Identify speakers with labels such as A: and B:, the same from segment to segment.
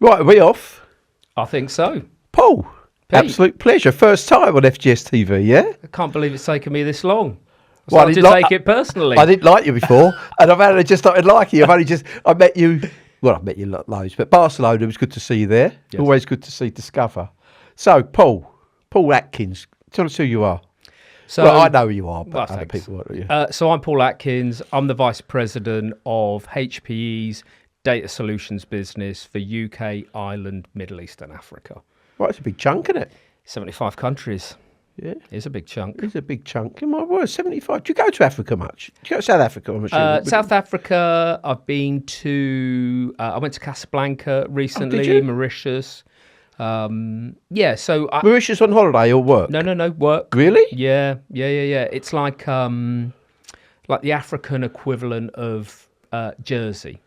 A: Right, are we off?
B: I think so.
A: Paul,
B: Pete.
A: absolute pleasure. First time on FGS TV, yeah?
B: I can't believe it's taken me this long.
A: Well,
B: I didn't take it personally.
A: I didn't like you before, and I've only just started liking you. I met you, well, I met you loads, but Barcelona, it was good to see you there.
B: Yes.
A: Always good to see Discover. So, Paul Atkins, tell us who you are.
B: So,
A: well, I know who you are, but
B: well,
A: other
B: thanks.
A: people won't.
B: So I'm Paul Atkins. I'm the Vice President of HPE's Data Solutions business for UK, Ireland, Middle East and Africa.
A: Right, it's a big chunk, isn't it?
B: 75 countries.
A: Yeah.
B: It's a big chunk.
A: It's a big chunk. In my word, 75. Do you go to Africa much? Do you go to South Africa? I'm assuming?
B: South Africa, I've been to, I went to Casablanca recently,
A: you?
B: Mauritius. Mauritius
A: on holiday or work?
B: No, work.
A: Really?
B: Yeah. It's like the African equivalent of Jersey.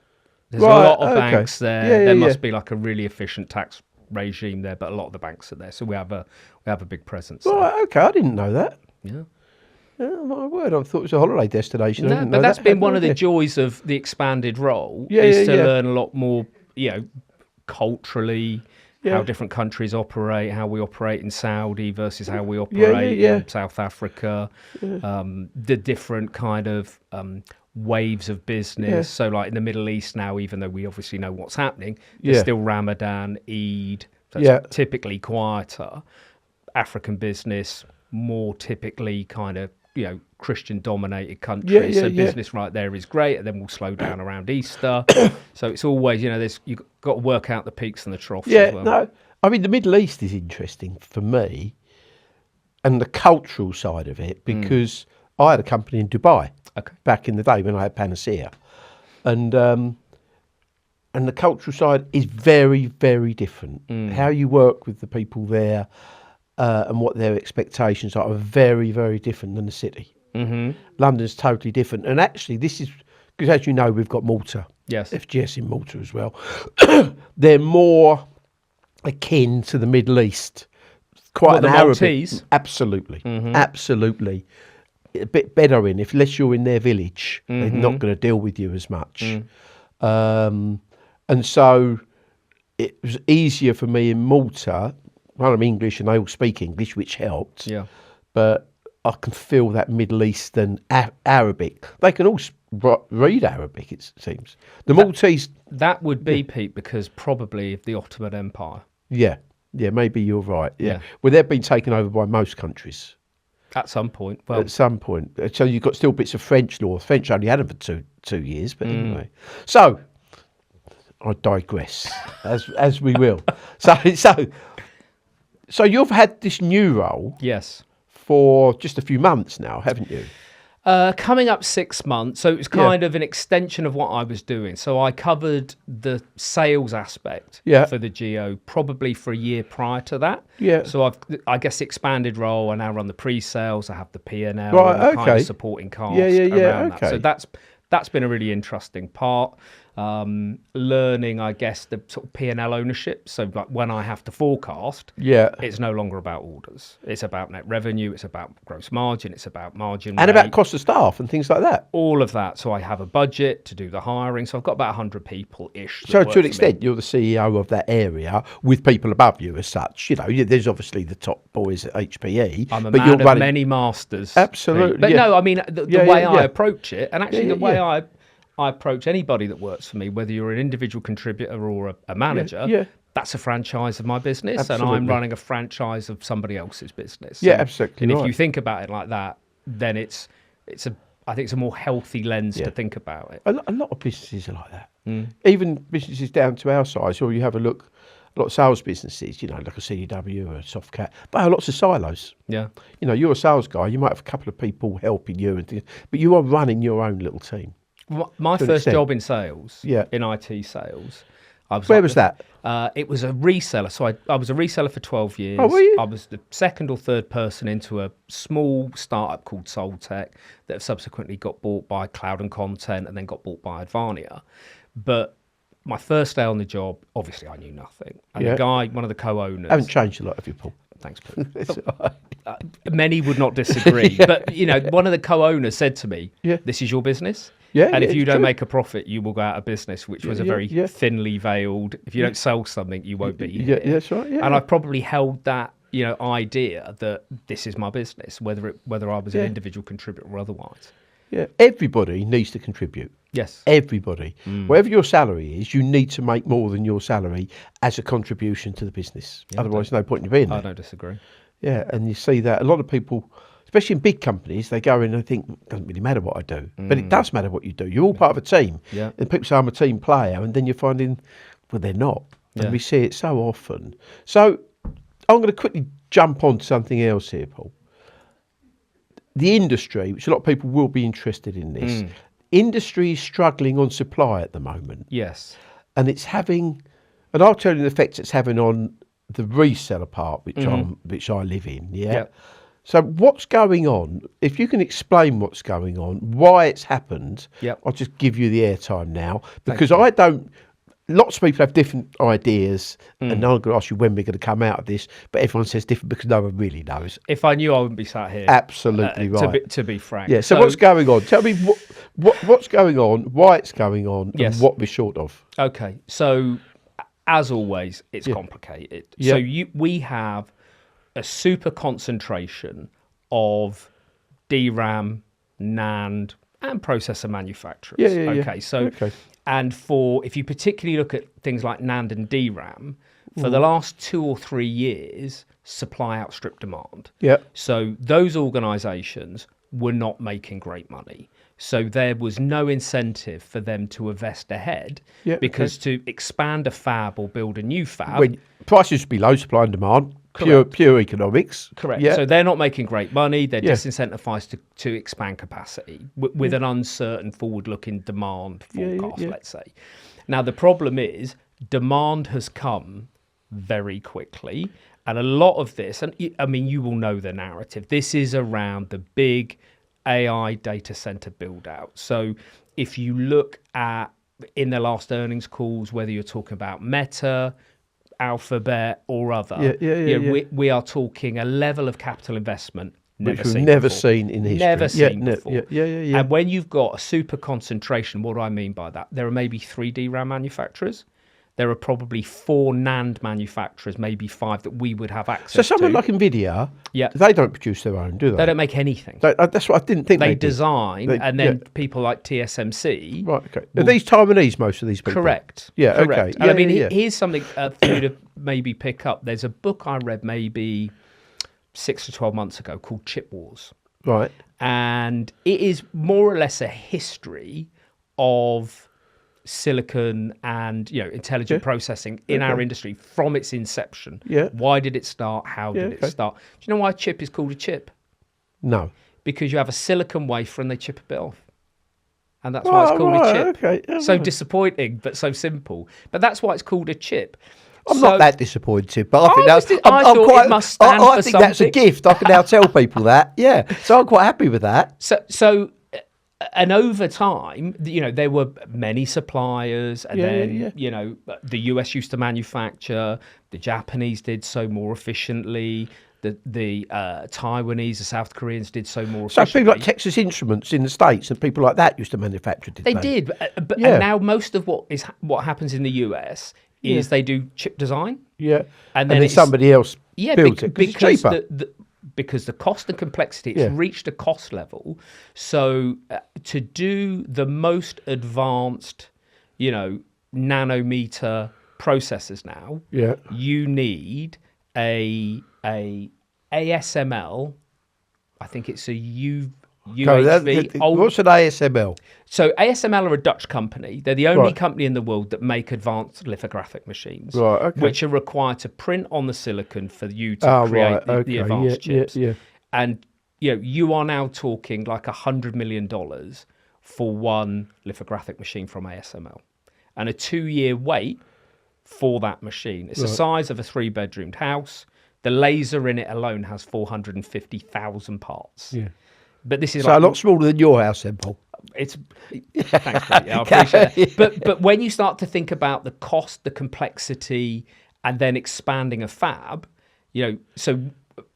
B: There's a lot of banks there. There must be like a really efficient tax regime there, but a lot of the banks are there, so we have a big presence.
A: Right, okay, I didn't know that.
B: Yeah.
A: Oh, my word, I thought it was a holiday destination.
B: No, but that's been one of the joys of the expanded role to learn a lot more, culturally, how different countries operate, how we operate in Saudi versus how we operate in South Africa, the different kind of waves of business. Yeah. So like in the Middle East now, even though we obviously know what's happening, there's still Ramadan, Eid, so it's typically quieter. African business, more typically kind of, Christian dominated countries. So business right there is great, and then we'll slow down around Easter. So it's always, you've got to work out the peaks and the troughs as well.
A: No, I mean, the Middle East is interesting for me and the cultural side of it, because I had a company in Dubai back in the day when I had Panacea. And the cultural side is very, very different. How you work with the people there and what their expectations are very, very different than the city. Mm-hmm. London's totally different. And actually, this is, because as you know, we've got Malta. Yes. FGS in Malta as well. They're more akin to the Middle East. Quite an Arabic.
B: Maltese?
A: Absolutely. Mm-hmm. Absolutely. A bit better unless you're in their village, they're not going to deal with you as much. And so it was easier for me in Malta. Well, I'm English and they all speak English, which helped. Yeah. But I can feel that Middle Eastern Arabic. They can all read Arabic, it seems. The Maltese...
B: That would be, Pete, because probably of the Ottoman Empire.
A: Yeah, maybe you're right. Yeah. Well, they've been taken over by most countries.
B: At some point.
A: Well, at some point. So you've got still bits of French law. French only had them for two years, but anyway. So, I digress, as we will. So you've had this new role,
B: yes,
A: for just a few months now, haven't you?
B: Coming up 6 months, so it was kind of an extension of what I was doing. So I covered the sales aspect for the Geo probably for a year prior to that. Yeah. So I guess expanded role. I now run the pre-sales. I have the P&L, and the kind of supporting cast around that. So that's been a really interesting part. Learning, I guess, the sort of P&L ownership. So like when I have to forecast, it's no longer about orders. It's about net revenue. It's about gross margin. It's about margin
A: and
B: rate,
A: about cost of staff and things like that.
B: All of that. So I have a budget to do the hiring. So I've got about 100 people-ish.
A: So to an extent, you're the CEO of that area with people above you as such. There's obviously the top boys at HPE.
B: I'm a man of many masters.
A: Absolutely.
B: But no, I mean, the way I approach it, and actually the way I approach anybody that works for me, whether you're an individual contributor or a manager, that's a franchise of my business. Absolutely. And I'm running a franchise of somebody else's business.
A: Absolutely.
B: And if you think about it like that, then I think it's a more healthy lens to think about it.
A: A lot of businesses are like that. Even businesses down to our size, or you have a lot of sales businesses, like a CDW or a Softcat, but lots of silos. Yeah. You're a sales guy, you might have a couple of people helping you and things, but you are running your own little team.
B: My first job in sales, in IT sales.
A: Where was that?
B: It was a reseller. So I was a reseller for 12 years.
A: Oh, were you?
B: I was the second or third person into a small startup called Soltech that have subsequently got bought by Cloud and Content and then got bought by Advania. But my first day on the job, obviously I knew nothing. And the guy, one of the co-owners...
A: I haven't changed a lot, have you, Paul?
B: Thanks, Pete. Many would not disagree. But, one of the co-owners said to me, this is your business.
A: Yeah,
B: and if
A: yeah,
B: you
A: it's
B: don't
A: true.
B: make a profit, you will go out of business, which was a very thinly veiled. If you don't sell something, you won't be here.
A: Yeah, that's right. Yeah,
B: And I've probably held that, idea that this is my business, whether I was an individual contributor or otherwise.
A: Yeah, everybody needs to contribute.
B: Yes.
A: Everybody. Whatever your salary is, you need to make more than your salary as a contribution to the business. Otherwise, no point in you being there.
B: I don't disagree.
A: Yeah, and you see that a lot of people, especially in big companies, they go in and think, it doesn't really matter what I do. But it does matter what you do. You're all part of a team.
B: Yeah.
A: And people say, I'm a team player. And then you're finding, well, they're not. And
B: Yeah.
A: we see it so often. So I'm going to quickly jump on to something else here, Paul. The industry, which a lot of people will be interested in this, industry is struggling on supply at the moment.
B: Yes.
A: And it's having, and I'll tell you the effects it's having on the reseller part, which I live in. Yeah.
B: Yep.
A: So what's going on? If you can explain what's going on, why it's happened,
B: Yep.
A: I'll just give you the airtime now, because I don't. Lots of people have different ideas, and I'm going to ask you when we're going to come out of this. But everyone says different because no one really knows.
B: If I knew, I wouldn't be sat here.
A: Absolutely right.
B: To be frank.
A: Yeah. So what's going on? Tell me what's going on, why it's going on,
B: Yes.
A: and what we're short of.
B: Okay. So, as always, it's complicated.
A: Yeah.
B: So we have a super concentration of DRAM, NAND, and processor manufacturers.
A: Yeah.
B: Okay. So, and if you particularly look at things like NAND and DRAM, for the last 2 or 3 years, supply outstripped demand.
A: Yeah.
B: So those organisations were not making great money. So there was no incentive for them to invest ahead because to expand a fab or build a new fab...
A: When prices should be low, supply and demand, pure economics.
B: Correct.
A: Yeah.
B: So they're not making great money. They're disincentivized to expand capacity with an uncertain forward-looking demand forecast, let's say. Now, the problem is demand has come very quickly. And a lot of this, and I mean, you will know the narrative. This is around the big AI data center build out. So if you look at in the last earnings calls, whether you're talking about Meta, Alphabet or other, we are talking a level of capital investment
A: which we've never seen in history.
B: Never seen before.
A: Yeah.
B: And when you've got a super concentration, what do I mean by that? There are maybe 3 DRAM manufacturers. There are probably 4 NAND manufacturers, maybe 5 that we would have access to.
A: So someone like NVIDIA, they don't produce their own, do they?
B: They don't make anything.
A: That's what I didn't think they
B: design, and then people like TSMC.
A: Right, okay. Are these Taiwanese, most of these people?
B: Correct.
A: Yeah,
B: correct.
A: okay.
B: And I mean, here's something for you to maybe pick up. There's a book I read maybe 6 to 12 months ago called Chip Wars.
A: Right.
B: And it is more or less a history of silicon and intelligent processing in our industry from its inception.
A: Yeah.
B: Why did it start? How did it start? Do you know why a chip is called a chip?
A: No.
B: Because you have a silicon wafer and they chip a bit off. And that's why it's called a chip.
A: Okay.
B: So disappointing, but so simple. But that's why it's called a chip.
A: I'm not that disappointed, but I think that's a gift. I can now tell people that. Yeah. So I'm quite happy with that.
B: So and over time, there were many suppliers, and the US used to manufacture, the Japanese did so more efficiently, the Taiwanese, the South Koreans did so more efficiently.
A: So people like Texas Instruments in the States and people like that used to manufacture, did they?
B: They did, but and now most of what happens in the US is they do chip design.
A: Yeah,
B: and then
A: somebody else builds it because it's cheaper.
B: Because the cost and complexity, it's reached a cost level. So to do the most advanced, nanometer processors now, you need a ASML. I think it's a UHV.
A: What's an ASML?
B: So ASML are a Dutch company. They're the only company in the world that make advanced lithographic machines, which are required to print on the silicon for you to create the advanced chips. And you are now talking like $100 million for one lithographic machine from ASML, and a 2-year wait for that machine. It's the size of a 3-bedroomed house. The laser in it alone has 450,000 parts. Yeah. But this is
A: a lot smaller than your house, then, Paul.
B: Thanks, Pete. I appreciate that. But when you start to think about the cost, the complexity, and then expanding a fab, so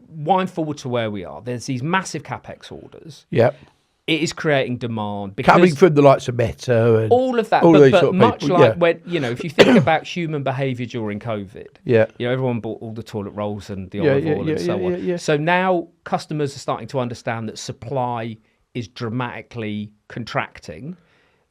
B: wind forward to where we are. There's these massive capex orders.
A: Yep.
B: it is creating demand because
A: coming from the likes of Meta and
B: all of that.
A: all these
B: But
A: sort of
B: much
A: people,
B: like when if you think about human behaviour during COVID,
A: yeah,
B: everyone bought all the toilet rolls and the olive oil and so on.
A: Yeah.
B: So now customers are starting to understand that supply is dramatically contracting.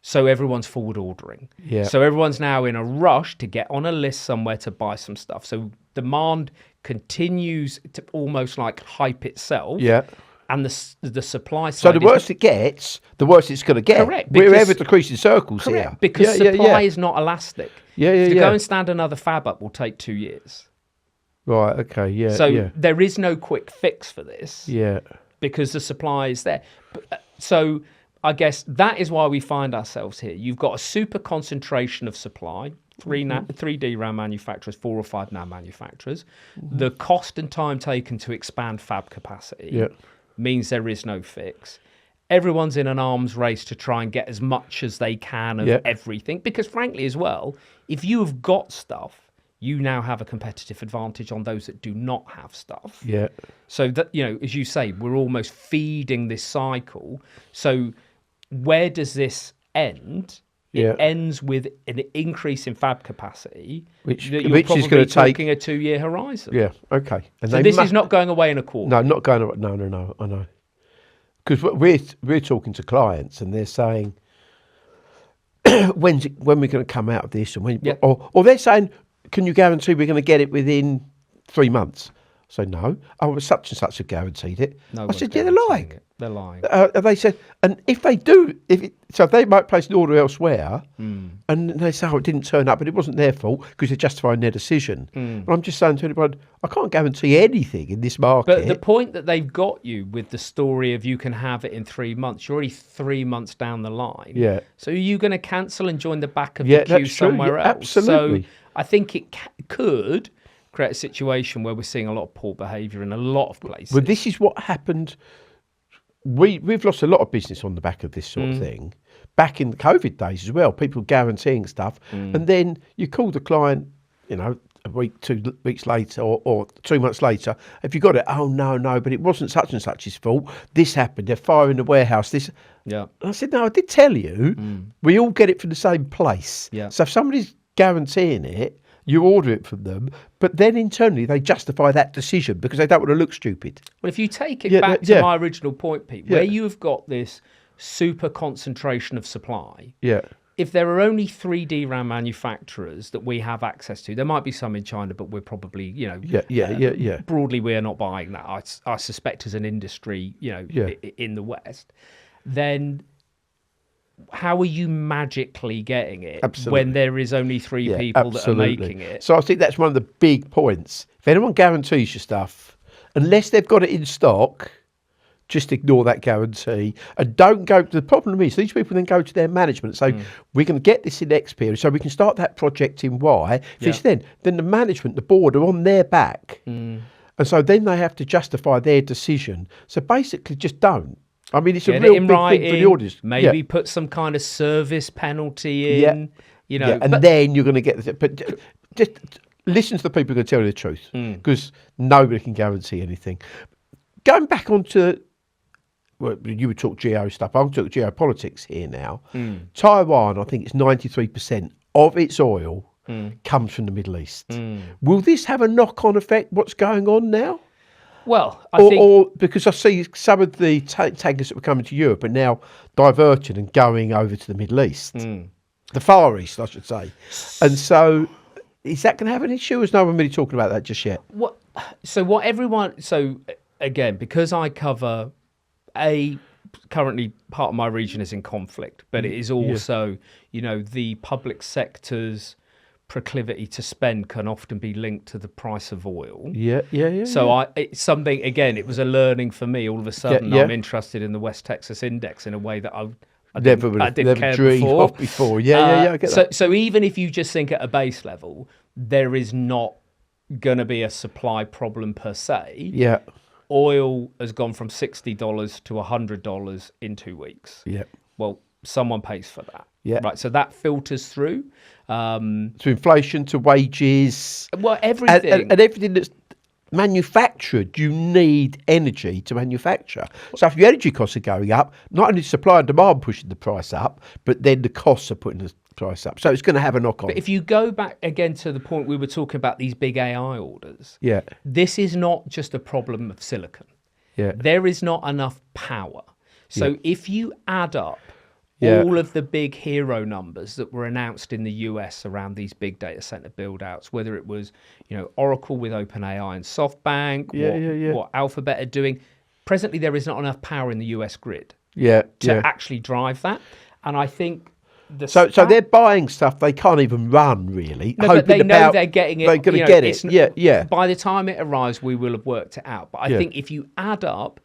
B: So everyone's forward ordering.
A: Yeah.
B: So everyone's now in a rush to get on a list somewhere to buy some stuff. So demand continues to almost like hype itself.
A: Yeah.
B: And the supply side.
A: So the worse it gets, the worse it's going to get.
B: Correct.
A: We're ever decreasing circles here.
B: Because supply is not elastic. To go and stand another fab up will take 2 years.
A: Right. Okay. Yeah.
B: So there is no quick fix for this.
A: Yeah.
B: Because the supply is there. So I guess that is why we find ourselves here. You've got a super concentration of supply, three DRAM manufacturers, 4 or 5 NAND manufacturers. The cost and time taken to expand fab capacity means there is no fix. Everyone's in an arms race to try and get as much as they can of everything. Because frankly as well, if you have got stuff, you now have a competitive advantage on those that do not have stuff.
A: Yeah.
B: So that, as you say, we're almost feeding this cycle. So where does this end? It ends with an increase in fab capacity,
A: which
B: is
A: going to take
B: a 2-year horizon.
A: Yeah, okay. And
B: so this is not going away in a quarter.
A: No, not going away. No, I know. Because we're talking to clients and they're saying, when we're going to come out of this, and or they're saying, can you guarantee we're going to get it within 3 months? So no. Oh, such and such have guaranteed it.
B: No,
A: I said, yeah, they're lying.
B: They're lying.
A: They said, and if they do, so they might place an order elsewhere, and they say, oh, it didn't turn up, but it wasn't their fault because they're justifying their decision. And I'm just saying to everyone, I can't guarantee anything in this market.
B: But the point that they've got you with the story of you can have it in 3 months, you're already 3 months down the line.
A: Yeah.
B: So are you going to cancel and join the back of the queue somewhere else?
A: Absolutely.
B: So I think it could create a situation where we're seeing a lot of poor behaviour in a lot of places.
A: Well, this is what happened. We've lost a lot of business on the back of this sort of thing. Back in the COVID days as well, people guaranteeing stuff, and then you call the client, a week, 2 weeks later, or 2 months later. Have you got it? Oh no, but it wasn't such and such's fault. This happened. They're firing the warehouse. This.
B: Yeah.
A: I said, no, I did tell you. We all get it from the same place.
B: Yeah.
A: So if somebody's guaranteeing it, you order it from them, but then internally they justify that decision because they don't want to look stupid.
B: Well, if you take it back to my original point, Pete, where you have got this super concentration of supply, if there are only 3 DRAM manufacturers that we have access to, there might be some in China, but we're probably, broadly we're not buying that. I suspect as an industry, in the West, then how are you magically getting it when there is only 3 people that are making it?
A: So I think that's one of the big points. If anyone guarantees you stuff, unless they've got it in stock, just ignore that guarantee and don't go. The problem is these people then go to their management and say, we're going to get this in X period, so we can start that project in Y. If it's then the management, the board are on their back. And so then they have to justify their decision. So basically just don't. I mean, it's a real big thing for the audience.
B: Maybe put some kind of service penalty in,
A: and then you're going to get. But just listen to the people who are going to tell you the truth, because nobody can guarantee anything. Going back onto, well, you would talk geo stuff. I'll talk geopolitics here now. Taiwan, I think it's 93% of its oil comes from the Middle East. Will this have a knock-on effect? What's going on now?
B: Well, I think...
A: Or because I see some of the tankers that were coming to Europe are now diverting and going over to the Middle East. The Far East, I should say. And so is that going to have an issue? Or is no one really talking about that just yet?
B: So again, because I cover currently part of my region is in conflict, but it is also, the public sector's proclivity to spend can often be linked to the price of oil. So it's something, again, it was a learning for me. All of a sudden, I'm interested in the West Texas Index in a way that I didn't care
A: before. I get that.
B: So even if you just think at a base level, there is not going to be a supply problem per se. Oil has gone from $60 to $100 in 2 weeks. Well, someone pays for that. Right. So that filters through.
A: To inflation, to wages.
B: Well, everything.
A: And everything that's manufactured, you need energy to manufacture. So if your energy costs are going up, not only supply and demand pushing the price up, but then the costs are putting the price up. So it's going to have a knock on.
B: But if you go back again to the point we were talking about these big AI orders,
A: Yeah.
B: this is not just a problem of silicon.
A: Yeah.
B: There is not enough power. So
A: Yeah.
B: if you add up
A: Yeah.
B: all of the big hero numbers that were announced in the US around these big data center build outs, whether it was, Oracle with OpenAI and SoftBank, what Alphabet are doing, presently there is not enough power in the US grid to actually drive that. And I think
A: so they're buying stuff they can't even run, really.
B: No, but they know they're getting it.
A: They're going to get it. Yeah.
B: By the time it arrives, we will have worked it out. But I think if you add up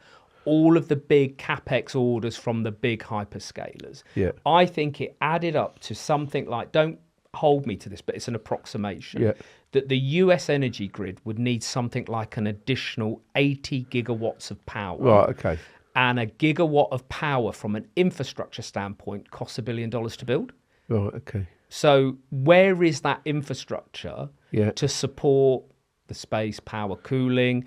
B: all of the big CapEx orders from the big hyperscalers, I think it added up to something like, don't hold me to this, but it's an approximation, that the US energy grid would need something like an additional 80 gigawatts of power.
A: Right, okay.
B: And a gigawatt of power from an infrastructure standpoint costs $1 billion to build.
A: Right, okay.
B: So where is that infrastructure to support the space, power, cooling?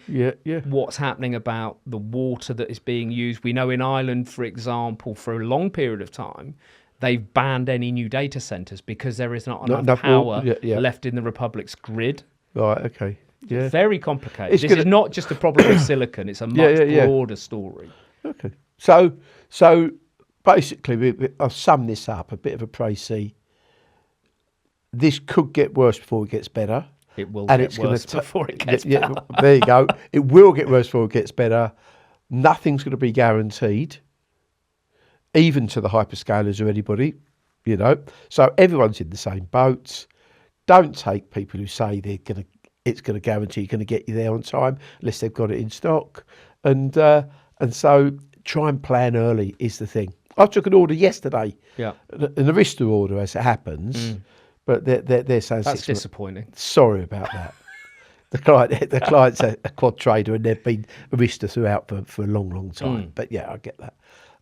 B: What's happening about the water that is being used? We know in Ireland, for example, for a long period of time, they've banned any new data centres because there is not enough power left in the Republic's grid.
A: Right, okay. Yeah.
B: Very complicated. This is not just a problem with silicon. It's a much broader story.
A: Okay. So basically, I'll sum this up, a bit of a précis. This could get worse before it gets better.
B: It will get worse before it gets better.
A: There you go. It will get worse before it gets better. Nothing's going to be guaranteed, even to the hyperscalers or anybody, So everyone's in the same boat. Don't take people who say it's going to guarantee you're going to get you there on time unless they've got it in stock. And so try and plan early is the thing. I took an order yesterday, an Arista order as it happens, but they're saying
B: that's disappointing.
A: Sorry about that. The client's a quad trader and they've been Arista throughout for a long time. But I get that.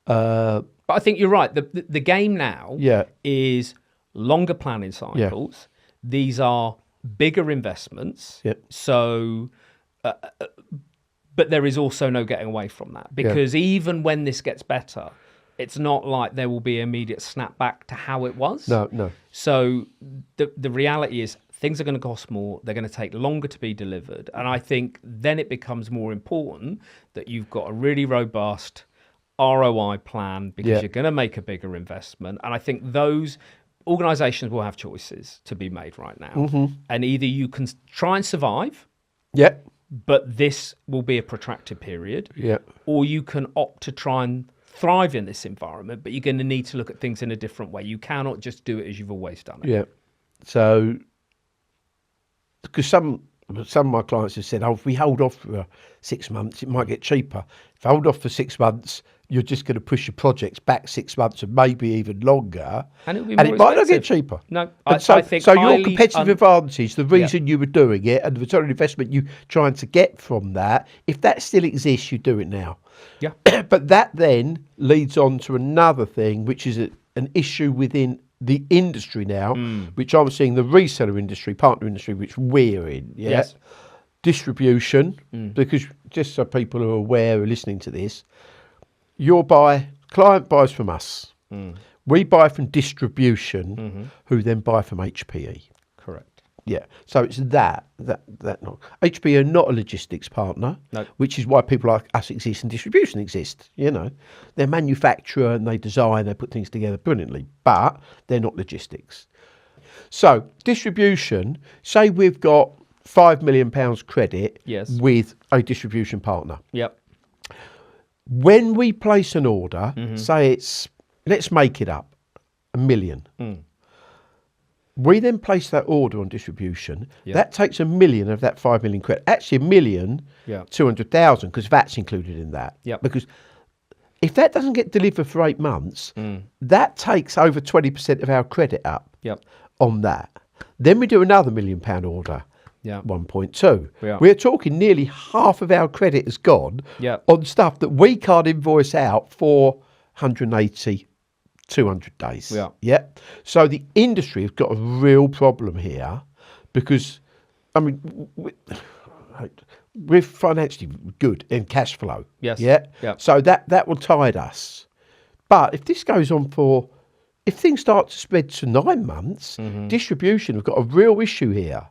B: But I think you're right. The game now is longer planning cycles. These are bigger investments. So... but there is also no getting away from that, because even when this gets better, it's not like there will be immediate snap back to how it was.
A: No.
B: So the reality is things are going to cost more. They're going to take longer to be delivered. And I think then it becomes more important that you've got a really robust ROI plan, because you're going to make a bigger investment. And I think those organizations will have choices to be made right now. And either you can try and survive. But this will be a protracted period. Or you can opt to try and thrive in this environment, but you're going to need to look at things in a different way. You cannot just do it as you've always done it.
A: So, because some of my clients have said, if we hold off for 6 months, it might get cheaper. If I hold off for 6 months, you're just going to push your projects back 6 months and maybe even longer.
B: And it
A: might not get cheaper.
B: No,
A: I think so. Your competitive advantage, the reason you were doing it, and the return on investment you're trying to get from that, if that still exists, you do it now. But that then leads on to another thing, which is an issue within the industry now, which I'm seeing the reseller industry, partner industry, which we're in. Distribution, because just so people are aware, are listening to this, client buys from us. We buy from distribution, who then buy from HPE.
B: Correct.
A: So it's that not. HPE are not a logistics partner, which is why people like us exist and distribution exist. They're manufacturer and they design, they put things together brilliantly, but they're not logistics. So distribution, say we've got £5 million credit with a distribution partner. When we place an order, say let's make it up, £1 million. We then place that order on distribution. That takes £1 million of that 5 million credit. Actually, £1 million, 200,000, because that's included in that. Because if that doesn't get delivered for 8 months, that takes over 20% of our credit up on that. Then we do another £1 million order. 1.2. We're talking nearly half of our credit has gone on stuff that we can't invoice out for 180, 200 days. So the industry has got a real problem here, because, we're financially good in cash flow.
B: Yes.
A: Yeah.
B: Yeah.
A: So that will tide us. But if this goes on if things start to spread to 9 months, distribution have got a real issue here.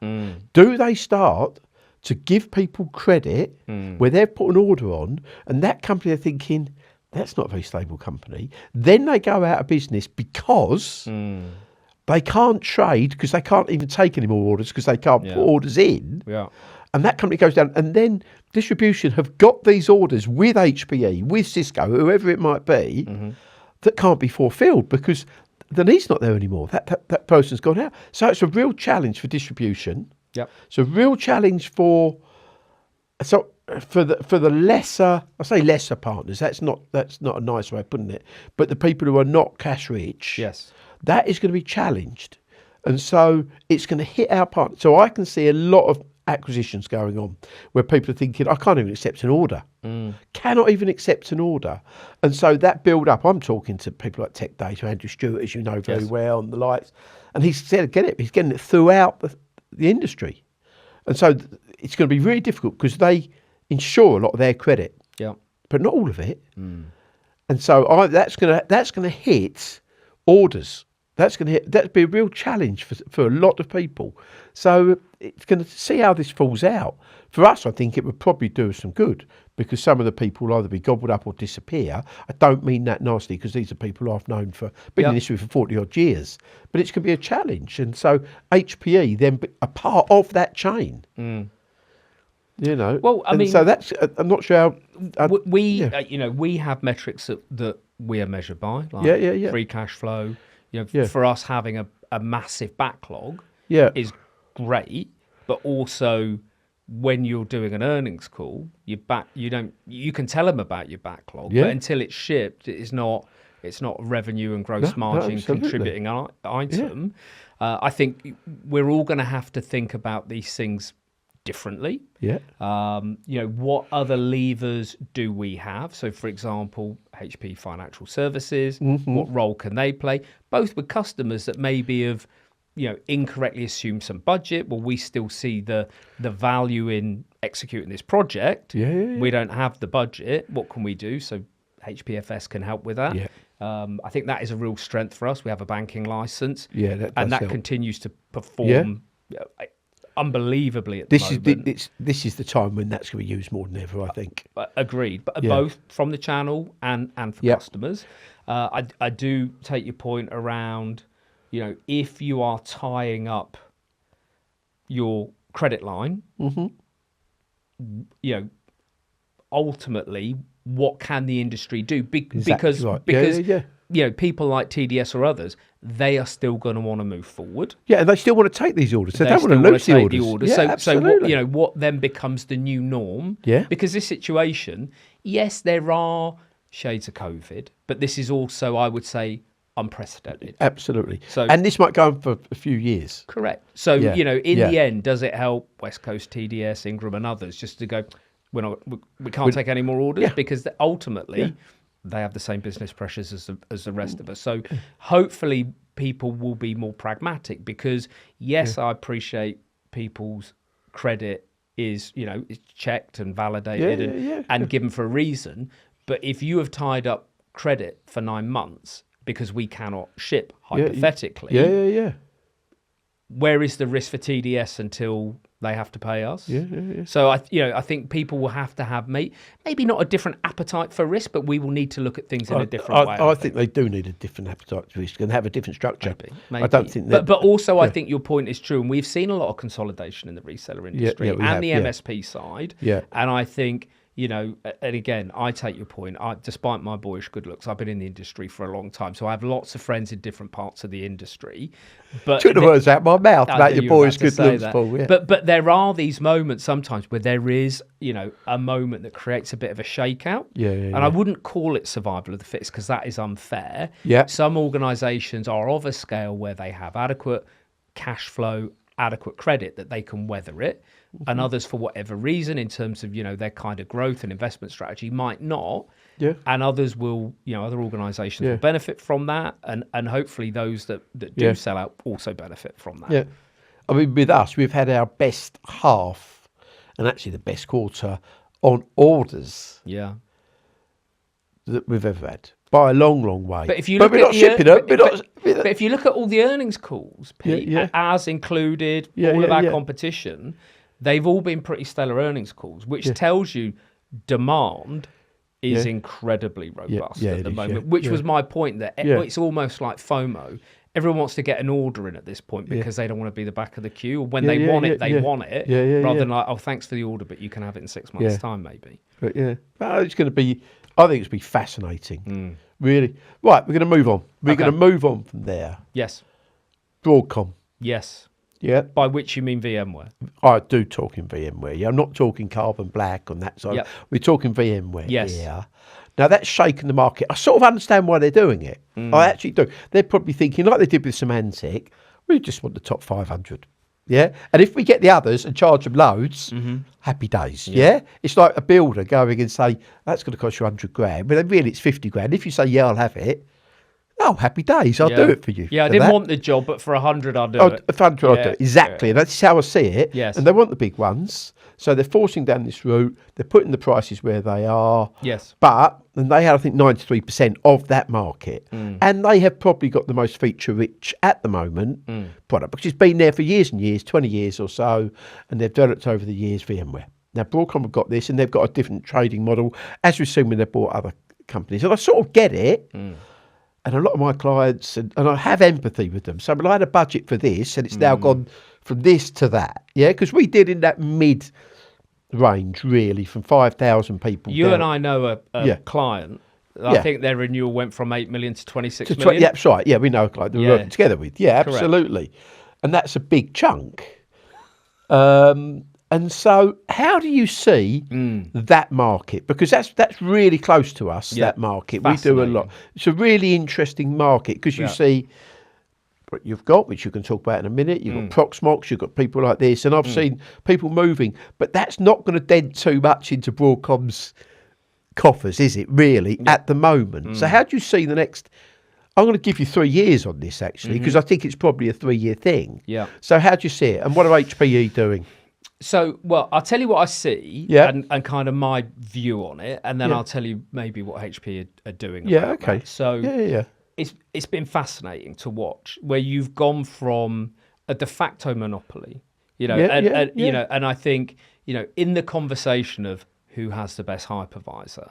A: Do they start to give people credit where they've put an order on and that company are thinking, that's not a very stable company. Then they go out of business because they can't trade because they can't even take any more orders because they can't put orders in.
B: Yeah.
A: And that company goes down. And then distribution have got these orders with HPE, with Cisco, whoever it might be, that can't be fulfilled because the need's not there anymore. That person's gone out. So it's a real challenge for distribution.
B: Yep.
A: It's a real challenge for the lesser, I say lesser partners. That's not a nice way of putting it. But the people who are not cash rich,
B: Yes,
A: that is going to be challenged, and so it's going to hit our partners. So I can see a lot of acquisitions going on where people are thinking, I can't even accept an order. Cannot even accept an order. And so that build up, I'm talking to people like Tech Data, Andrew Stewart, as you know very well, and the likes, and he's said, he's getting it throughout the industry. And so it's going to be really difficult because they insure a lot of their credit, but not all of it. And so that's going to hit orders. That'd be a real challenge for a lot of people. So it's going to see how this falls out. For us, I think it would probably do us some good because some of the people will either be gobbled up or disappear. I don't mean that nasty because these are people I've known for been in the industry for 40 odd years. But it's going to be a challenge, and so HPE then be a part of that chain. You know.
B: Well, I mean,
A: so that's I'm not sure how
B: we have metrics that we are measured by, like free cash flow. For us having a massive backlog is great, but also when you're doing an earnings call, you can tell them about your backlog, but until it's shipped, it's not a revenue and gross margin contributing item. I think we're all going to have to think about these things differently. What other levers do we have? So, for example, HPE Financial Services, what role can they play? Both with customers that maybe have, incorrectly assumed some budget. Well, we still see the value in executing this project. We don't have the budget. What can we do? So HPFS can help with that. I think that is a real strength for us. We have a banking license, and that continues to perform unbelievably at the moment.
A: This is the time when that's going to be used more than ever, I think.
B: Agreed, but both from the channel and for customers. I do take your point around, if you are tying up your credit line, ultimately, what can the industry do? Because people like TDS or others, they are still going to want to move forward.
A: Yeah, and they still want to take these orders. They don't want to lose the orders.
B: So what then becomes the new norm? Because this situation, yes, there are shades of COVID, but this is also, I would say, unprecedented.
A: Absolutely. And this might go on for a few years.
B: Correct. So, in the end, does it help West Coast TDS, Ingram and others just to go, we can't take any more orders because ultimately they have the same business pressures as the rest of us. So hopefully people will be more pragmatic because, I appreciate people's credit is checked and validated and given for a reason. But if you have tied up credit for 9 months because we cannot ship, hypothetically, where is the risk for TDS until they have to pay us? So I think people will have to have maybe not a different appetite for risk, but we will need to look at things in a different way.
A: I think they do need a different appetite for risk and have a different structure.
B: Maybe.
A: I don't think
B: but also I think your point is true, and we've seen a lot of consolidation in the reseller industry and the MSP side. And I think, and again, I take your point. Despite my boyish good looks, I've been in the industry for a long time, so I have lots of friends in different parts of the industry. But
A: took the words out of my mouth about your boyish good looks, Paul.
B: But there are these moments sometimes where there is, a moment that creates a bit of a shakeout. And I wouldn't call it survival of the fittest because that is unfair. Some organisations are of a scale where they have adequate cash flow, adequate credit that they can weather it, and others, for whatever reason, in terms of their kind of growth and investment strategy, might not. And others will, other organisations will benefit from that, and hopefully those that do sell out also benefit from that.
A: I mean, with us, we've had our best half and actually the best quarter on orders
B: Yeah.
A: that we've ever had by a long, long way.
B: But if you
A: but
B: look
A: we're
B: at
A: not shipping them.
B: but if you look at all the earnings calls, Pete, as included all of our competition, they've all been pretty stellar earnings calls, which tells you demand is incredibly robust at the moment, which was my point, that it's almost like FOMO. Everyone wants to get an order in at this point because they don't want to be the back of the queue. Or when they want it, they want it, rather than like, oh, thanks for the order, but you can have it in 6 months' time, maybe.
A: But well, it's going to be, I think it's going to be fascinating, really. Right, we're going to move on. We're going to move on from there.
B: Yes.
A: Broadcom.
B: Yes.
A: Yeah.
B: By which you mean VMware?
A: I do talk in VMware. Yeah, I'm not talking Carbon Black on that side.
B: Yep.
A: We're talking VMware here. Now, that's shaken the market. I sort of understand why they're doing it. I actually do. They're probably thinking, like they did with Symantec, we just want the top 500. Yeah? And if we get the others and charge them loads, happy days. Yeah? It's like a builder going and say, that's going to cost you 100 grand. But then really, it's 50 grand. If you say, yeah, I'll have it, oh, happy days. I'll do it for you.
B: Yeah, I didn't want the job, but for 100, I'll do it.
A: 100, I'll do it. Exactly. And that's how I see it.
B: Yes.
A: And they want the big ones. So they're forcing down this route. They're putting the prices where they are.
B: Yes.
A: And they had, I think, 93% of that market. And they have probably got the most feature-rich at the moment product, because it's been there for years and years, 20 years or so, and they've developed over the years VMware. Now, Broadcom have got this, and they've got a different trading model, as we've seen when they've bought other companies. And I sort of get it. And a lot of my clients, and I have empathy with them. So I had a budget for this, and it's now gone from this to that. Yeah, because we did in that mid range, really, from 5,000 people.
B: You
A: down.
B: and I know a client. I think their renewal went from 8 million to 26 million.
A: Yeah, that's right. Yeah, we know a client that we're working together with. Yeah, absolutely. And that's a big chunk. And so how do you see that market? Because that's really close to us, that market. We do a lot. It's a really interesting market because you see what you've got, which you can talk about in a minute. You've got Proxmox, you've got people like this. And I've seen people moving. But that's not going to dent too much into Broadcom's coffers, is it, really, at the moment? So how do you see the next... I'm going to give you 3 years on this, actually, because I think it's probably a 3-year thing. Yeah. So how do you see it? And what are HPE doing?
B: So, well, I'll tell you what I see and kind of my view on it, and then I'll tell you maybe what HPE are doing about that. So it's been fascinating to watch, where you've gone from a de facto monopoly, you know, and I think, you know, in the conversation of who has the best hypervisor,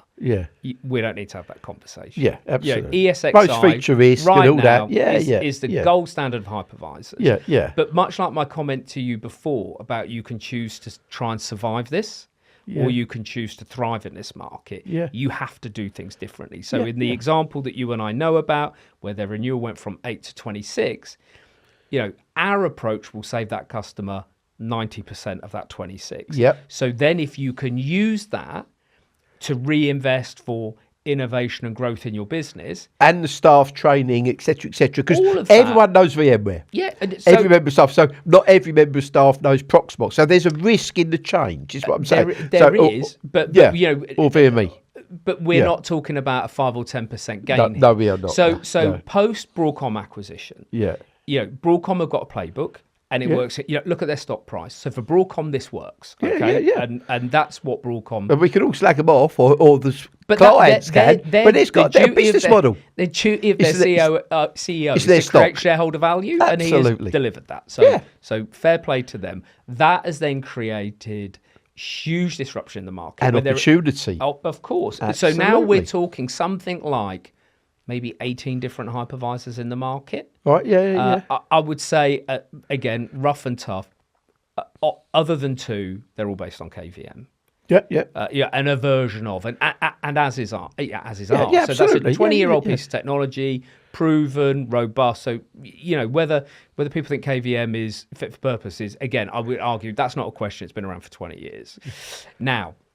B: we don't need to have that conversation. Yeah,
A: absolutely.
B: You know, ESXi
A: most feature risk
B: right
A: and all
B: now
A: that.
B: is the gold standard of hypervisors.
A: Yeah.
B: But much like my comment to you before about you can choose to try and survive this, or you can choose to thrive in this market. You have to do things differently. So in the example that you and I know about, where their renewal went from 8 to 26, you know, our approach will save that customer 90% of that 26. So then if you can use that to reinvest for innovation and growth in your business,
A: and the staff training, etc., because everyone knows VMware. Every member of staff. So not every member of staff knows Proxmox. So there's a risk in the change, is what I'm saying.
B: There is, but you know,
A: or VME.
B: But we're not talking about a 5 or 10% gain.
A: No, we are not.
B: So post Broadcom acquisition, you know, Broadcom have got a playbook. And it works. You know, look at their stock price. So for Broadcom, this works. Okay, and that's what Broadcom.
A: But we can all slag them off, or the clients can. But it's got their business model.
B: The duty of their CEO is to create shareholder value, and he has delivered that. So fair play to them. That has then created huge disruption in the market
A: and opportunity.
B: Of course.
A: Absolutely.
B: So now we're talking something like maybe 18 different hypervisors in the market.
A: Right,
B: I would say, again, rough and tough, other than 2, they're all based on KVM. And a version of, and as is ours. So that's a 20-year-old piece of technology, proven, robust. So, you know, whether people think KVM is fit for purpose is, again, I would argue that's not a question. It's been around for 20 years.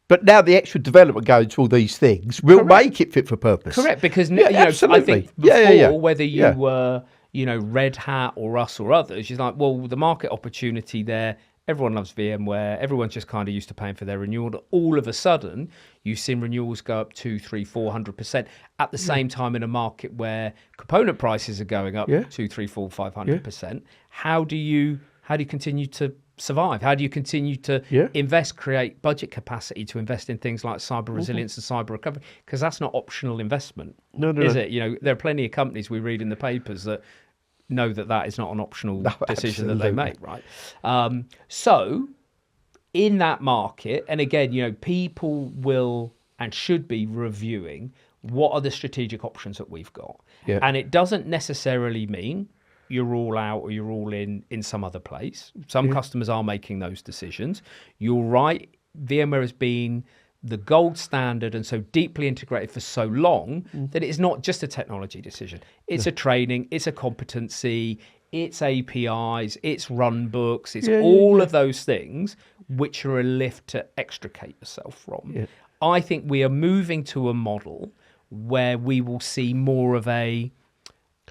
A: But now the extra development going to all these things will make it fit for purpose.
B: Correct, because you know, I think before, whether you were, you know, Red Hat or us or others, you're like, well, the market opportunity there, everyone loves VMware, everyone's just kind of used to paying for their renewal. All of a sudden, you've seen renewals go up 200, 300, 400% at the same time in a market where component prices are going up 200, 300, 400, 500%. How do you continue to survive? How do you continue to invest, create budget capacity to invest in things like cyber resilience and cyber recovery? Because that's not optional investment, is it? There are plenty of companies we read in the papers that know that is not an optional decision that they make, right? So in that market, and again, people will and should be reviewing what are the strategic options that we've got. Yeah. And it doesn't necessarily mean you're all out or you're all in some other place. Some customers are making those decisions. You're right, VMware has been the gold standard and so deeply integrated for so long that it's not just a technology decision. It's a training, it's a competency, it's APIs, it's run books, it's all of those things which are a lift to extricate yourself from. Yeah. I think we are moving to a model where we will see more of a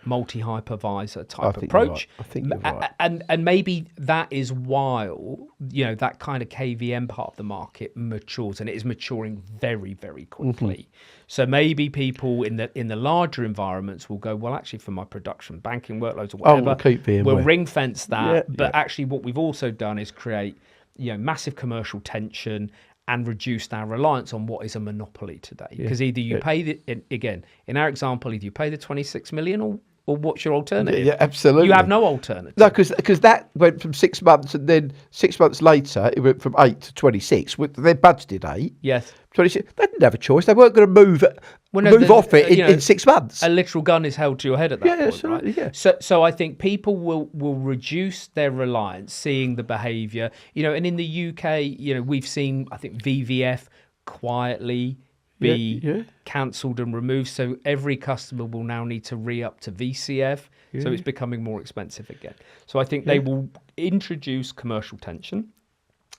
B: multi-hypervisor type approach.
A: I think you're right.
B: And maybe that is while that kind of KVM part of the market matures, and it is maturing very, very quickly. So maybe people in the larger environments will go, well, actually for my production banking workloads or whatever, we'll ring fence that. But actually what we've also done is create massive commercial tension and reduced our reliance on what is a monopoly today. Because either you pay again, in our example, either you pay the 26 million or what's your alternative?
A: Yeah, absolutely.
B: You have no alternative.
A: No, because that went from 6 months, and then 6 months later, it went from 8 to 26. They budgeted 8.
B: Yes.
A: 26. They didn't have a choice. They weren't going to move off it in 6 months.
B: A literal gun is held to your head at that point, right? Yeah. So I think people will reduce their reliance, seeing the behaviour. And in the UK, we've seen, I think, VVF quietly be cancelled and removed. So every customer will now need to re-up to VCF. So it's becoming more expensive again. So I think they will introduce commercial tension.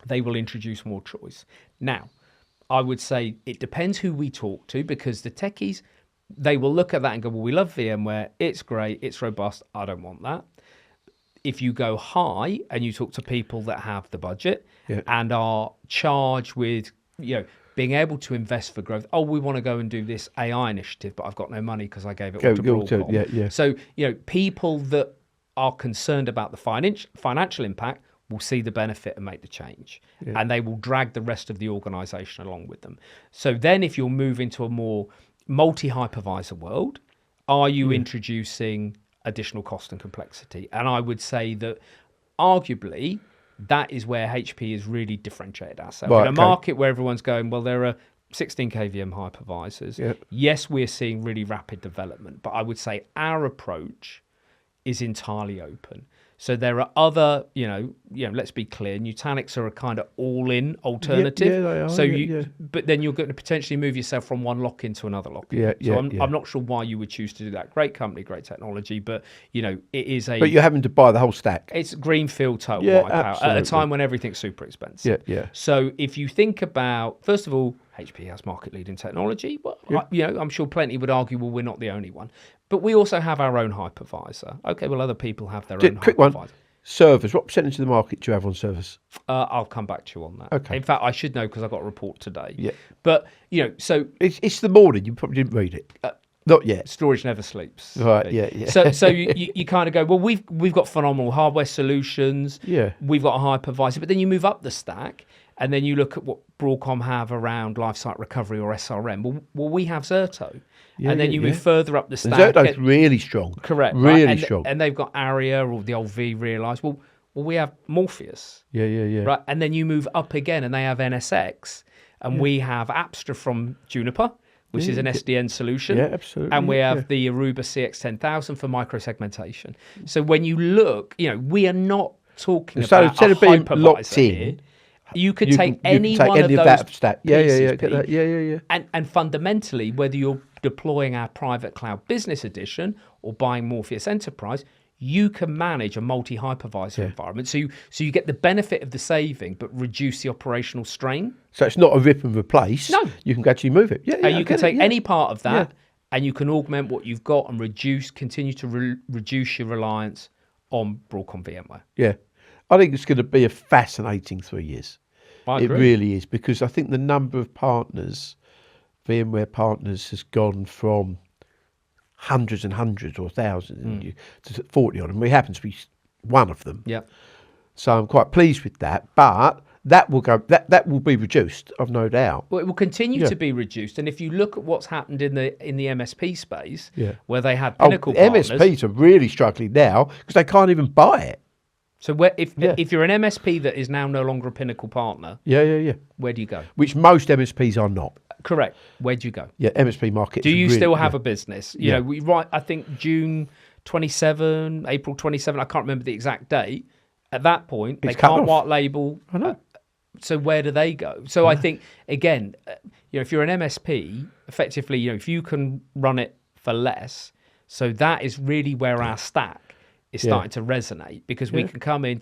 B: They will introduce more choice. Now, I would say it depends who we talk to, because the techies, they will look at that and go, well, we love VMware. It's great. It's robust. I don't want that. If you go high and you talk to people that have the budget and are charged with, being able to invest for growth. Oh, we want to go and do this AI initiative, but I've got no money because I gave it all to Broadcom. So, people that are concerned about the financial impact will see the benefit and make the change. And they will drag the rest of the organization along with them. So then if you're moving to a more multi-hypervisor world, are you introducing additional cost and complexity? And I would say that arguably, that is where HPE has really differentiated ourselves. In a market where everyone's going, well, there are 16 KVM hypervisors. Yes, we're seeing really rapid development, but I would say our approach is entirely open. So there are other, let's be clear, Nutanix are a kind of all-in alternative.
A: They are.
B: So but then you're going to potentially move yourself from one lock-in to another lock-in. I'm not sure why you would choose to do that. Great company, great technology, but it is a.
A: But you're having to buy the whole stack.
B: It's greenfield total wipeout at a time when everything's super expensive. So if you think about, first of all, HPE has market-leading technology. Well, I'm sure plenty would argue, well, we're not the only one. But we also have our own hypervisor. Okay, well, other people have their own
A: quick
B: hypervisor.
A: One. Servers. What percentage of the market do you have on servers?
B: I'll come back to you on that.
A: Okay.
B: In fact, I should know because I got a report today. Yeah. But, so...
A: It's the morning. You probably didn't read it. Not yet.
B: Storage never sleeps.
A: Right, yeah.
B: So you kind of go, well, we've got phenomenal hardware solutions.
A: Yeah.
B: We've got a hypervisor. But then you move up the stack and then you look at what Broadcom have around lifecycle recovery or SRM. Well, we have Zerto. And then you move further up the stack.
A: Zerto's really strong.
B: Correct.
A: Really strong.
B: And they've got Aria or the old vRealize. Well, we have Morpheus.
A: Yeah.
B: Right. And then you move up again and they have NSX. And we have Apstra from Juniper, which is an SDN solution.
A: Yeah, absolutely.
B: And we have the Aruba CX10000 for microsegmentation. So when you look, we are not talking about
A: instead of being locked in
B: here. You could take any one of those
A: that stack.
B: pieces,
A: Get that. Yeah.
B: And fundamentally, whether you're deploying our private cloud business edition or buying Morpheus Enterprise, you can manage a multi-hypervisor environment. So you get the benefit of the saving, but reduce the operational strain.
A: So it's not a rip and replace.
B: No.
A: You can actually move it.
B: And you can take any part of that and you can augment what you've got and continue to reduce your reliance on Broadcom VMware.
A: Yeah. I think it's going to be a fascinating 3 years.
B: I agree.
A: It really is, because I think the number of partners, VMware partners, has gone from hundreds and hundreds or thousands to 40 on them. We happen to be one of them.
B: Yeah.
A: So I'm quite pleased with that. But that will go. That will be reduced. I've no doubt.
B: Well, it will continue to be reduced. And if you look at what's happened in the MSP space, where they had pinnacle partners,
A: MSPs are really struggling now because they can't even buy it.
B: So if you're an MSP that is now no longer a pinnacle partner, where do you go?
A: Which most MSPs are not.
B: Correct. Where do you go?
A: Yeah, MSP market.
B: Do you still have a business? You know, I think June 27, April 27. I can't remember the exact date. At that point, they can't white label.
A: I know.
B: So where do they go? So I think again, if you're an MSP, effectively, if you can run it for less, so that is really where our stack is starting to resonate, because we can come in.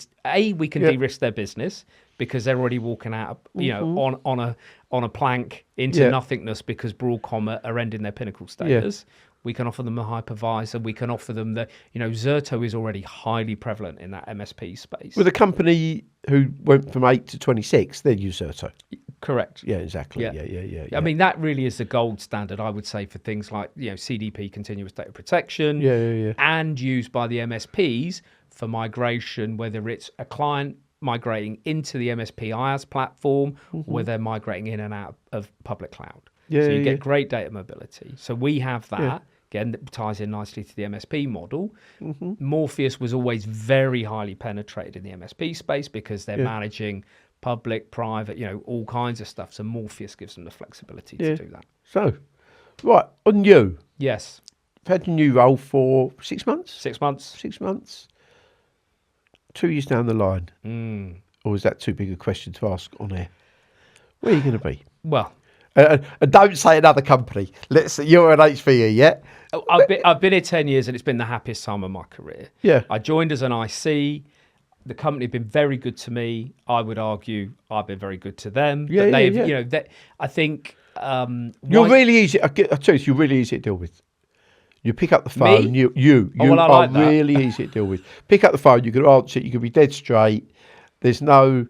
B: We can de-risk their business because they're already walking out, on a plank into nothingness because Broadcom are ending their pinnacle status. We can offer them a hypervisor. We can offer them Zerto is already highly prevalent in that MSP space.
A: With a company who went from 8 to 26, they use Zerto.
B: Correct.
A: Yeah, exactly. Yeah.
B: I mean, that really is the gold standard, I would say, for things like CDP, continuous data protection, and used by the MSPs for migration, whether it's a client migrating into the MSP IaaS platform, or whether they're migrating in and out of public cloud. So you get great data mobility. So we have that. Again, that ties in nicely to the MSP model. Morpheus was always very highly penetrated in the MSP space because they're managing public, private, all kinds of stuff. So Morpheus gives them the flexibility to do that.
A: So, right, on you.
B: Yes.
A: You've had a new role for 6 months?
B: 6 months.
A: 6 months. 2 years down the line. Or is that too big a question to ask on air? Where are you going to be?
B: Well...
A: and don't say another company. You're an HPE, yeah?
B: I've been here 10 years and it's been the happiest time of my career.
A: Yeah.
B: I joined as an IC. The company have been very good to me. I would argue I've been very good to them. I think...
A: you're really easy. I tell you, you're really easy to deal with. You pick up the phone.
B: Me?
A: You are really easy to deal with. Pick up the phone. You can answer it. You can be dead straight. It's not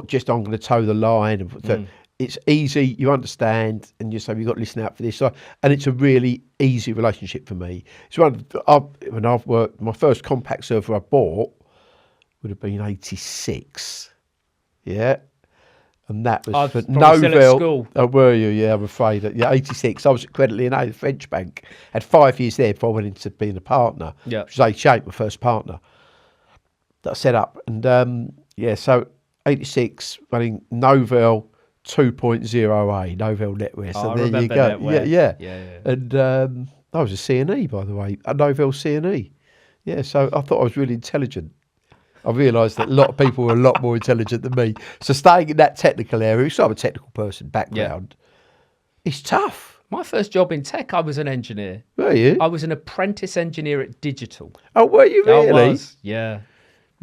A: just I'm going to toe the line. It's easy, you understand, and you say you've got to listen out for this. And it's a really easy relationship for me. It's when I've worked, my first compact server I bought would have been 86. Yeah. And that was for Novell.
B: Still at school.
A: Oh, were you? Yeah, I'm afraid. 86. I was at Credit Lyonnais, the French bank. Had 5 years there before I went into being a partner. Yeah. Which was HPE, my first partner that I set up. And so 86, running Novell 2.0A, Novell NetWare. So there you go.
B: NetWare.
A: Yeah. And I was a CNE, by the way, a Novell CNE. Yeah, so I thought I was really intelligent. I realised that a lot of people were a lot more intelligent than me. So staying in that technical area, because I'm a technical person background, it's tough.
B: My first job in tech, I was an engineer.
A: Were you?
B: I was an apprentice engineer at Digital.
A: Oh, were you really?
B: I was, yeah.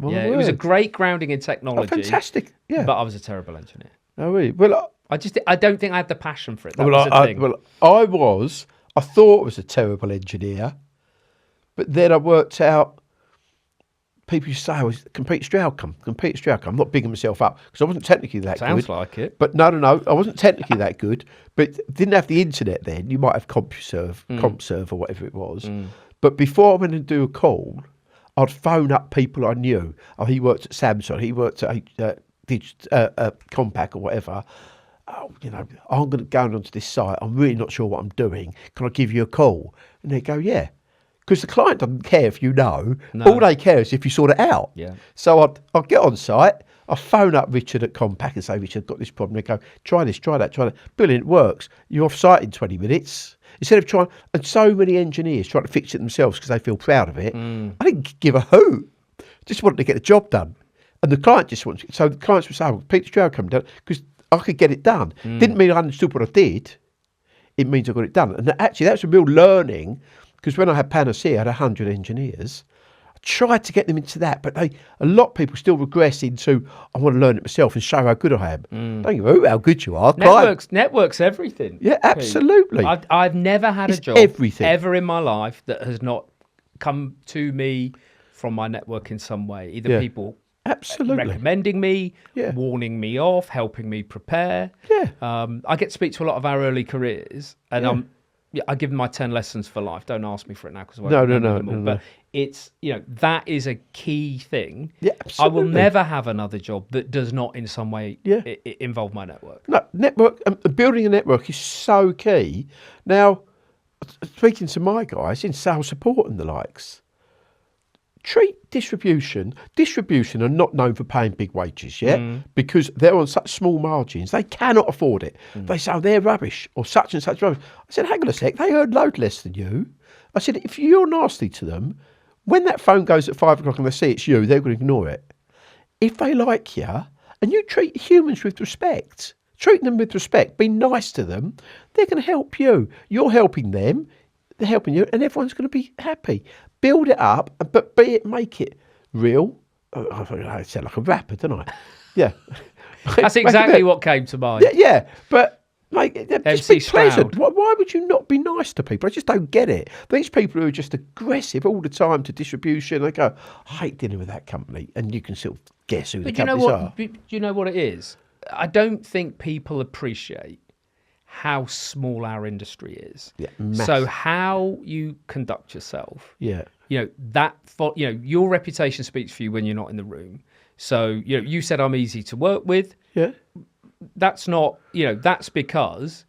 B: It was a great grounding in technology.
A: Oh, fantastic, yeah.
B: But I was a terrible engineer.
A: Oh, really? Well,
B: I don't think I had the passion for it. That was the thing.
A: I thought I was a terrible engineer, but then I worked out, people used to say I was Peter Stroud. I'm not bigging myself up because I wasn't technically that good.
B: Sounds like it.
A: But no, I wasn't technically that good, but didn't have the internet then. You might have CompServe or whatever it was. But before I went and do a call, I'd phone up people I knew. Oh, he worked at Samsung, he worked at Compaq or whatever. Oh, I'm going to go onto this site. I'm really not sure what I'm doing. Can I give you a call? And they go, yeah. Because the client doesn't care if you know. No. All they care is if you sort it out. Yeah. So I'd get on site. I'd phone up Richard at Compaq and say, Richard, I've got this problem. They go, try this, try that, try that. Brilliant, it works. You're off site in 20 minutes. Instead of trying, and so many engineers try to fix it themselves because they feel proud of it. I didn't give a hoot. Just wanted to get the job done. And the client just wants, so the clients would say, oh, Peter Stroud come down because I could get it done. Didn't mean I understood what I did. It means I got it done. And actually, that's a real learning because when I had Panacea, I had 100 engineers. I tried to get them into that, but a lot of people still regress into, I want to learn it myself and show how good I am. Don't you know how good you are.
B: Network's everything.
A: Yeah, absolutely.
B: I've never had a job ever in my life that has not come to me from my network in some way. Either people recommending me, warning me off, helping me prepare. I get to speak to a lot of our early careers, and I give them my 10 lessons for life. Don't ask me for it now because
A: No.
B: But it's, that is a key thing.
A: Yeah, absolutely.
B: I will never have another job that does not in some way involve my network.
A: No, building a network is so key. Now, speaking to my guys in sales support and the likes, treat distribution are not known for paying big wages, because they're on such small margins, they cannot afford it. They say, they're rubbish, or such and such rubbish. I said, hang on a sec, they earn load less than you. I said, if you're nasty to them, when that phone goes at 5 o'clock and they see it's you, they're going to ignore it. If they like you, and you treat humans with respect, treat them with respect, be nice to them, they're going to help you. You're helping them, they're helping you, and everyone's going to be happy. Build it up, but make it real. I sound like a rapper, don't I? Yeah.
B: That's exactly what came to mind.
A: Yeah, but just be pleasant.
B: Stroud.
A: Why would you not be nice to people? I just don't get it. These people who are just aggressive all the time to distribution, they go, I hate dealing with that company, and you can sort of guess who the companies are.
B: Do you know what it is? I don't think people appreciate how small our industry is.
A: Yeah,
B: so how you conduct yourself.
A: Yeah.
B: Your reputation speaks for you when you're not in the room. So, you said I'm easy to work with.
A: Yeah.
B: That's not, that's because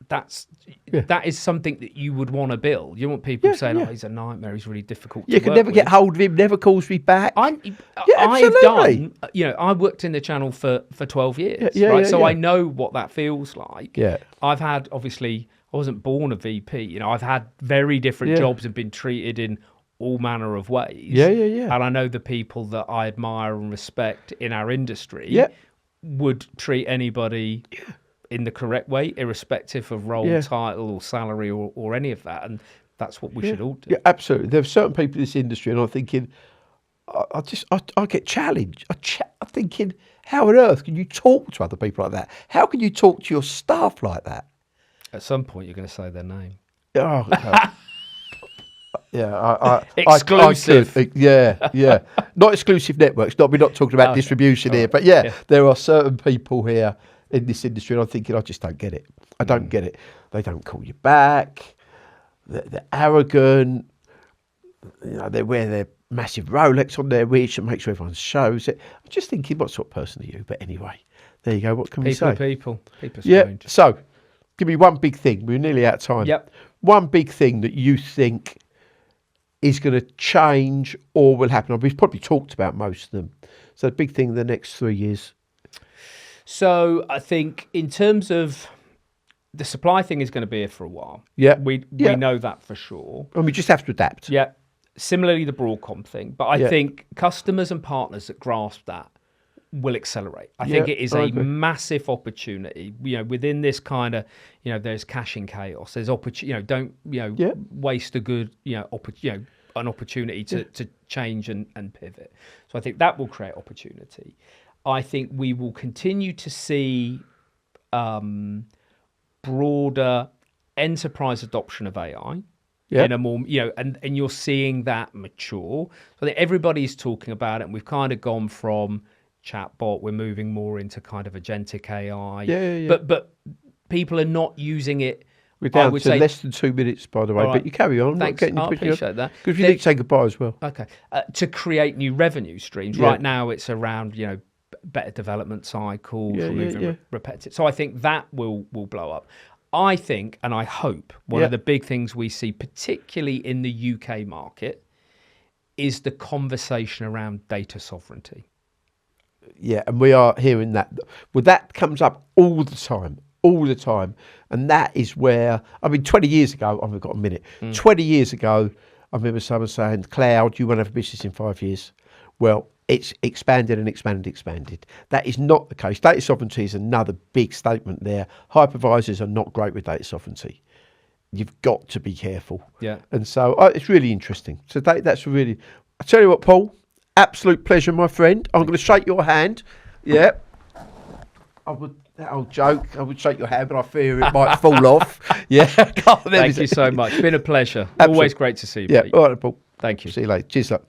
B: that is something that you would want to build. You want people saying, "Oh, he's a nightmare. He's really difficult."
A: You can never get hold of him. Never calls me back.
B: I've done. I worked in the channel for 12 years, right? So I know what that feels like.
A: Yeah.
B: I've had, obviously, I wasn't born a VP. I've had very different jobs and been treated in all manner of ways.
A: Yeah.
B: And I know the people that I admire and respect in our industry would treat anybody in the correct way, irrespective of role, title, or salary, or any of that. And that's what we should all do.
A: Yeah, absolutely. There are certain people in this industry, and I'm thinking, I get challenged. I'm thinking, how on earth can you talk to other people like that? How can you talk to your staff like that?
B: At some point, you're going to say their name.
A: Oh, God. Yeah,
B: exclusive.
A: I could. Not exclusive networks. We're not talking about distribution here, but there are certain people here in this industry, and I'm thinking, I just don't get it. I don't get it. They don't call you back. They're arrogant. They wear their massive Rolex on their wrist and make sure everyone shows it. I'm just thinking, what sort of person are you? But anyway, there you go. What can we say?
B: People.
A: Yeah. So, give me one big thing. We're nearly out of time.
B: Yep.
A: One big thing that you think is going to change or will happen. We've probably talked about most of them. So, the big thing in the next 3 years.
B: So, I think in terms of the supply thing is going to be here for a while.
A: Yeah.
B: We know that for sure.
A: And we just have to adapt.
B: Yeah. Similarly, the Broadcom thing. But I think customers and partners that grasp that will accelerate. I think it is a massive opportunity. Within this kind of, there's cash in chaos. There's opportunity. Don't waste a good an opportunity to change and pivot. So I think that will create opportunity. I think we will continue to see broader enterprise adoption of AI. In a more, and you're seeing that mature. So I think everybody's talking about it, and we've kind of gone from chatbot, we're moving more into kind of agentic AI. But people are not using it.
A: We're down to less than 2 minutes, by the way, but you carry on.
B: Thanks. I appreciate that.
A: Because you need to say goodbye as well.
B: Okay. To create new revenue streams. Right now it's around, better development cycles, removing repetitive. So I think that will blow up. I think, and I hope, one of the big things we see, particularly in the UK market, is the conversation around data sovereignty.
A: Yeah, and we are hearing that. Well, that comes up all the time. And that is where, 20 years ago, I've got a minute. 20 years ago, I remember someone saying, cloud, you won't have a business in 5 years. Well, it's expanded and expanded. That is not the case. Data sovereignty is another big statement there. Hypervisors are not great with data sovereignty. You've got to be careful. Yeah. And so it's really interesting. So that's really, I tell you what, Paul, absolute pleasure, my friend. I'm going to shake your hand. Yeah. That old joke, I would shake your hand, but I fear it might fall off. Yeah.
B: Thank you so much. Been a pleasure. Absolutely. Always great to see you.
A: Yeah. All right, Paul.
B: Thank you.
A: See you later. Cheers, up.